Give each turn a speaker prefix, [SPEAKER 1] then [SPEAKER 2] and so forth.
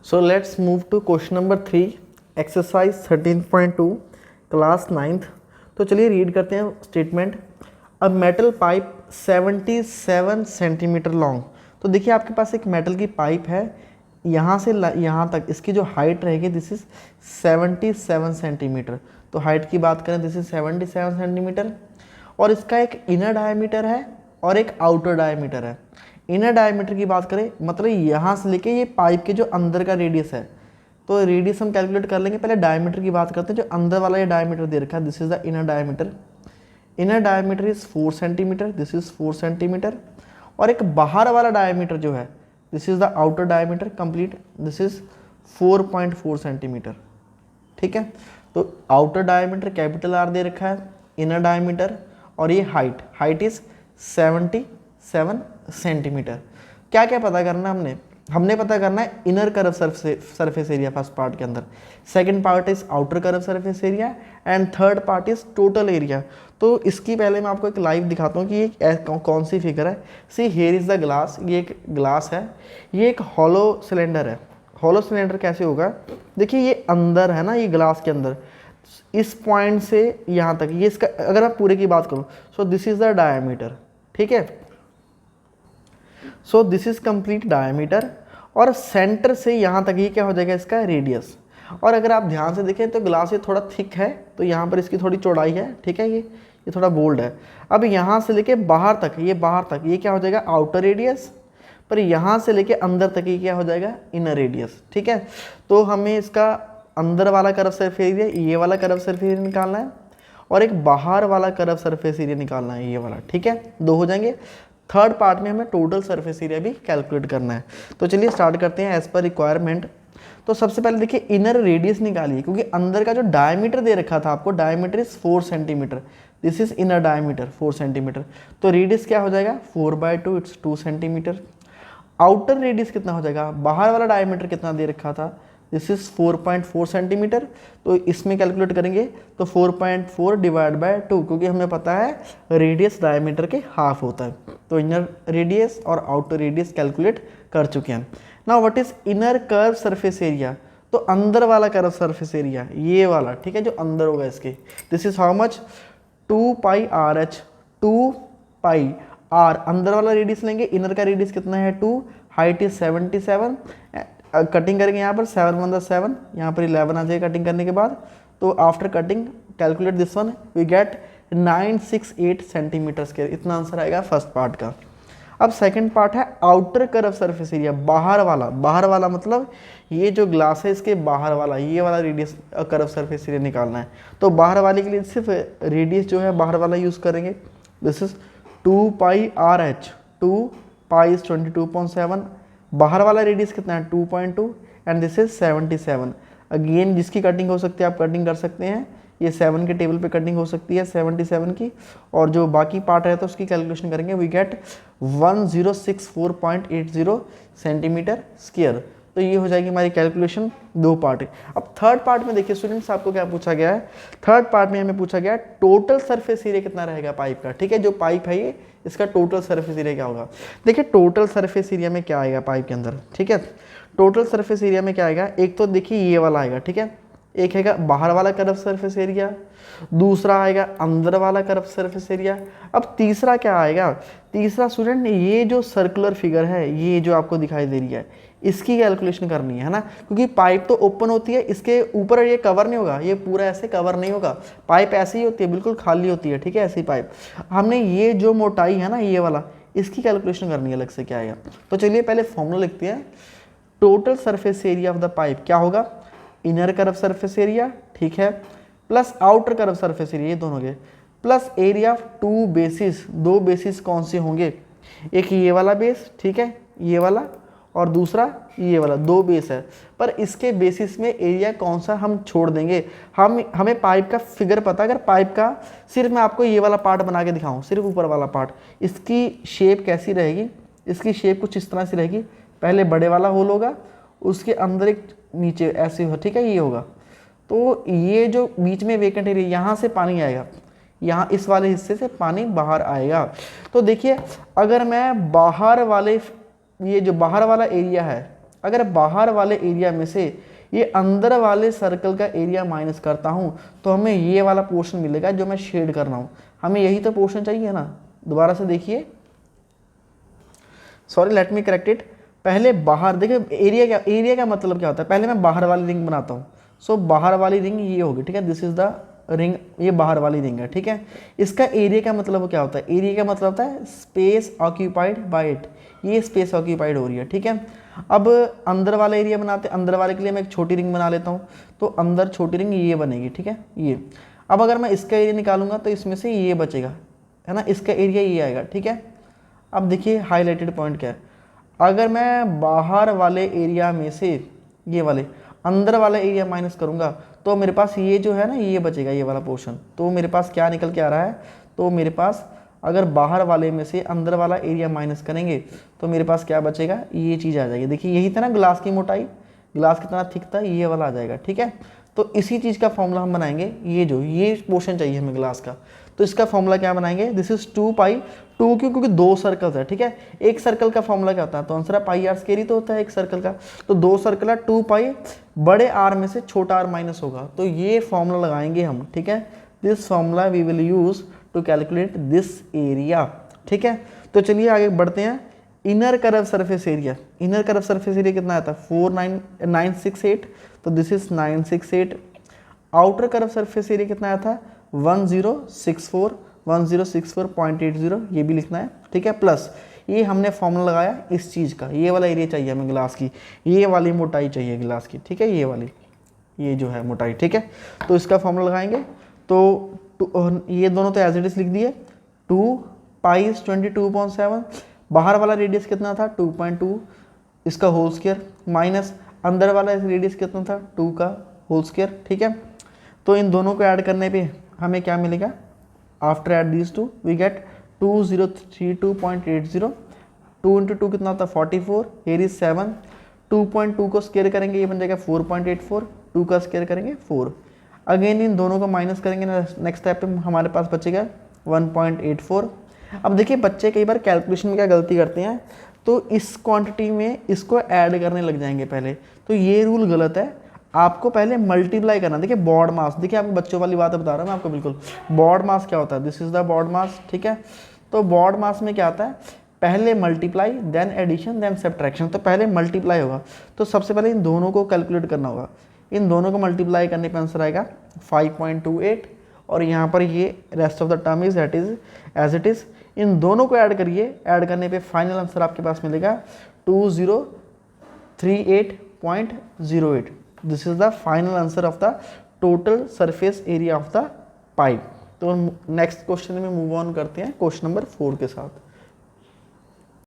[SPEAKER 1] So let's move to question number 3, exercise 13.2, class 9th। तो चलिए read करते हैं statement. A metal pipe 77 centimetre long. तो देखिए आपके पास एक मेटल की पाइप है, यहाँ से यहाँ तक इसकी जो हाइट रहेगी दिस इज 77 सेंटीमीटर। तो हाइट की बात करें दिस इज 77 सेंटीमीटर, और इसका एक इनर डायमीटर है और एक आउटर डायमीटर है। इनर डायमीटर की बात करें मतलब यहाँ से लेके ये पाइप के जो अंदर का रेडियस है, तो रेडियस हम कैलकुलेट कर लेंगे। पहले डायमीटर की बात करते हैं। जो अंदर वाला ये डायमीटर दे रखा है this is the inner diameter. Inner diameter is 4 centimetre, this is 4 centimetre. और एक बाहर वाला डायमीटर जो है this is the outer diameter complete, this is 4.4 centimetre. ठीक है, तो आउटर डायमीटर कैपिटल आर दे रखा है, इनर डायमीटर, और ये हाइट इज 77 सेंटीमीटर। क्या क्या पता करना हमने पता करना है inner curve surface area first part के अंदर, second part is outer curve surface area, and third part is total area. तो इसकी पहले मैं आपको एक लाइव दिखाता हूँ कि ये कौन सी फिगर है। See here is the glass, ये एक ग्लास है, ये एक हॉलो सिलेंडर है। हॉलो सिलेंडर कैसे होगा, देखिए ये अंदर है ना, ये ग्लास के अंदर इस पॉइंट से यहाँ तक, ये इसका अगर मैं पूरे की बात करूँ so this is the diameter. ठीक है, so this is complete diameter, और सेंटर से यहाँ तक ये क्या हो जाएगा इसका रेडियस। और अगर आप ध्यान से देखें तो ग्लास ये थोड़ा थिक है, तो यहाँ पर इसकी थोड़ी चौड़ाई है। ठीक है, ये थोड़ा बोल्ड है। अब यहाँ से लेके बाहर तक ये क्या हो जाएगा आउटर रेडियस, पर यहाँ से लेके अंदर तक ये क्या हो जाएगा इनर रेडियस। ठीक है, तो हमें इसका अंदर वाला कर्व सरफेस एरिया, ये वाला कर्व सरफेस एरिया निकालना है, और एक बाहर वाला कर्व सरफेस एरिया निकालना है, ये वाला। ठीक है, दो हो जाएंगे। थर्ड पार्ट में हमें टोटल सरफेस एरिया भी कैलकुलेट करना है। तो चलिए स्टार्ट करते हैं एज पर रिक्वायरमेंट। तो सबसे पहले देखिए इनर रेडियस निकालिए, क्योंकि अंदर का जो डायमीटर दे रखा था आपको, diameter is 4 centimetre, this is inner diameter 4 centimetre. तो रेडियस क्या हो जाएगा 4/2, इट्स 2 सेंटीमीटर। आउटर रेडियस कितना हो जाएगा, बाहर वाला डायमीटर कितना दे रखा था, दिस इज 4.4 सेंटीमीटर। तो इसमें कैलकुलेट करेंगे तो 4.4 डिवाइड बाय 2, क्योंकि हमें पता है रेडियस डायमीटर के हाफ होता है। तो इनर रेडियस और आउटर रेडियस कैलकुलेट कर चुके हैं। Now what is inner curve surface area, तो अंदर वाला कर्व सरफेस एरिया ये वाला। ठीक है, जो अंदर होगा इसके, this is how much 2 pi R H, 2 pi R अंदर वाला रेडियस लेंगे, इनर का रेडियस कितना है 2, हाइट इज 77। कटिंग करेंगे यहाँ पर 7 1 द 7, यहाँ पर 11 आ जाएगा कटिंग करने के बाद। तो after cutting calculate this one, we get 968 centimetre square. इतना आंसर आएगा फर्स्ट पार्ट का। अब सेकंड पार्ट है आउटर कर्व सरफेस एरिया, बाहर वाला मतलब ये जो ग्लास है इसके बाहर वाला, ये वाला रेडियस कर्व सरफेस एरिया निकालना है। तो बाहर वाले के लिए सिर्फ रेडियस जो है बाहर वाला यूज़ करेंगे, this is 2 pi R H, 2 pi is 22.7, बाहर वाला रेडियस कितना है 2.2, एंड दिस इज 77। अगेन जिसकी कटिंग हो सकती है आप कटिंग कर सकते हैं, ये 7 के टेबल पे कटिंग हो सकती है 77 की, और जो बाकी पार्ट है तो उसकी कैलकुलेशन करेंगे, वी गेट 1064.80 सेंटीमीटर स्क्वायर। तो ये हो जाएगी हमारी कैलकुलेशन, दो पार्ट। अब थर्ड पार्ट में देखिए स्टूडेंट्स आपको क्या पूछा गया है, थर्ड पार्ट में हमें पूछा गया है टोटल सरफेस एरिया कितना रहेगा पाइप का। ठीक है, जो पाइप है ये इसका टोटल सरफेस एरिया क्या होगा। देखिए टोटल सरफेस एरिया में क्या आएगा पाइप के अंदर। ठीक है, टोटल सरफेस एरिया में क्या आएगा, एक तो देखिए ये वाला आएगा। ठीक है, एक हैगा बाहर वाला कर्व सरफेस एरिया, दूसरा आएगा अंदर वाला कर्व सरफेस एरिया। अब तीसरा क्या आएगा, तीसरा स्टूडेंट ये जो सर्कुलर फिगर है ये जो आपको दिखाई दे रही है इसकी कैलकुलेशन करनी है ना, क्योंकि पाइप तो ओपन होती है, इसके ऊपर ये कवर नहीं होगा, ये पूरा ऐसे कवर नहीं होगा, पाइप ऐसी ही होती है बिल्कुल खाली होती है। ठीक है, ऐसी पाइप हमने ये जो मोटाई है ना ये वाला, इसकी कैलकुलेशन करनी है अलग से क्या आएगा। तो चलिए पहले फॉर्मूला लिखते हैं, total surface area of the pipe क्या होगा, इनर कर्व सरफेस एरिया, ठीक है, plus outer curve surface area, ये दोनों के, plus area of 2 basis. 2 basis कौन से होंगे, एक ये वाला बेस, ठीक है, ये वाला, और दूसरा ये वाला, 2 बेस है, पर इसके बेसिस में एरिया कौन सा हम छोड़ देंगे। हमें पाइप का फिगर पता है, अगर पाइप का सिर्फ मैं आपको ये वाला पार्ट बना के दिखाऊं, सिर्फ ऊपर वाला पार्ट, इसकी शेप कैसी रहेगी, इसकी शेप कुछ इस तरह से रहेगी, पहले बड़े वाला होल होगा, उसके अंदर एक नीचे ऐसे हो, ठीक है, ये होगा। तो ये जो बीच में वेकेंट एरिया, यहाँ से पानी आएगा, यहाँ इस वाले हिस्से से पानी बाहर आएगा। तो देखिए अगर मैं बाहर वाले, ये जो बाहर वाला एरिया है अगर बाहर वाले एरिया में से ये अंदर वाले सर्कल का एरिया माइनस करता हूँ तो हमें ये वाला पोर्शन मिलेगा जो मैं शेड कर रहा हूँ। हमें यही तो पोर्शन चाहिए ना। दोबारा से देखिए, sorry let me correct it. पहले बाहर देखिए, एरिया का मतलब क्या होता है, पहले मैं बाहर वाली रिंग बनाता हूँ। सो बाहर वाली रिंग ये होगी, ठीक है, दिस इज द रिंग, ये बाहर वाली रिंग है, ठीक है। इसका एरिया का मतलब क्या होता है, एरिया का मतलब होता है स्पेस ऑक्यूपाइड बाय इट, ये स्पेस ऑक्यूपाइड हो रही है, ठीक है। अब अंदर वाला एरिया बनाते हैं, अंदर वाले के लिए मैं एक छोटी रिंग बना लेता हूँ, तो अंदर छोटी रिंग ये बनेगी, ठीक है, ये। अब अगर मैं इसका एरिया निकालूंगा तो इसमें से ये बचेगा, है ना, इसका एरिया ये आएगा, ठीक है। अब देखिए हाईलाइटेड पॉइंट क्या है, अगर मैं बाहर वाले एरिया में से ये वाले अंदर वाला एरिया माइनस करूंगा तो मेरे पास ये जो है ना ये बचेगा, ये वाला पोर्शन। तो मेरे पास क्या निकल के आ रहा है, तो मेरे पास अगर बाहर वाले में से अंदर वाला एरिया माइनस करेंगे तो मेरे पास क्या बचेगा, ये चीज़ आ जाएगी। देखिए यही था ना ग्लास की मोटाई, ग्लास कितना थिक था, ये वाला आ जाएगा, ठीक है। तो इसी चीज़ का फॉर्मूला हम बनाएंगे, ये पोर्शन चाहिए हमें ग्लास का, तो इसका फॉर्मूला क्या बनाएंगे, दिस इज 2 पाई, 2 क्योंकि 2 सर्कल्स है, ठीक है। एक सर्कल का फॉर्मूला क्या होता है, तो आंसर है पाई आर स्क्वायर ही तो होता है एक सर्कल का। तो 2 सर्कल है, 2 पाई, बड़े आर में से छोटा आर माइनस होगा, तो ये फॉर्मूला लगाएंगे हम, ठीक है। This formula we will use to calculate this area, ठीक है। तो चलिए आगे बढ़ते हैं। Inner curve surface area, inner curve surface area कितना आता है 4968, तो this is 968। Outer curve surface area कितना आया था 1064.80, ये भी लिखना है, ठीक है। प्लस ये हमने फॉर्मूला लगाया इस चीज़ का, ये वाला एरिया चाहिए हमें ग्लास की, ये वाली मोटाई चाहिए ग्लास की, ठीक है, ये वाली, ये जो है मोटाई, ठीक है। तो इसका फॉर्मूला लगाएंगे, तो ये दोनों तो एज इट इज लिख दिए, 2 पाई 22.7, बाहर वाला रेडियस कितना था 2.2, इसका होल स्क्वायर, माइनस अंदर वाला रेडियस कितना था 2 का होल स्क्वायर, ठीक है। तो इन दोनों को ऐड करने पे हमें क्या मिलेगा, after add these two we get 2032.80, 2 into 2 कितना होता है 44, हेयर इज 7, 2.2 को स्क्वायर करेंगे ये बन जाएगा 4.84, 2 का स्क्वायर करेंगे 4। अगेन इन दोनों को माइनस करेंगे, नेक्स्ट स्टेप पे हमारे पास बचेगा 1.84। अब देखिए बच्चे कई बार कैलकुलेशन में क्या गलती करते हैं, तो इस क्वांटिटी में इसको ऐड करने लग जाएंगे पहले, तो ये रूल गलत है। आपको पहले मल्टीप्लाई करना। देखिए बॉड मास, देखिए आपको बच्चों वाली बात बता रहा हूँ मैं आपको बिल्कुल। बॉड मास क्या होता है, दिस इज द बॉड मास, ठीक है। तो बॉड मास में क्या आता है, पहले multiply then addition then subtraction. तो पहले मल्टीप्लाई होगा, तो सबसे पहले इन दोनों को कैलकुलेट करना होगा। इन दोनों को मल्टीप्लाई करने पर आंसर आएगा 5.28, और यहाँ पर ये rest of the term is that is as it is. इन दोनों को ऐड करिए, ऐड करने पे फाइनल आंसर आपके पास मिलेगा 2038.08। This is the final answer of the total surface area of the pipe. तो नेक्स्ट क्वेश्चन में मूव ऑन करते हैं क्वेश्चन नंबर 4 के साथ।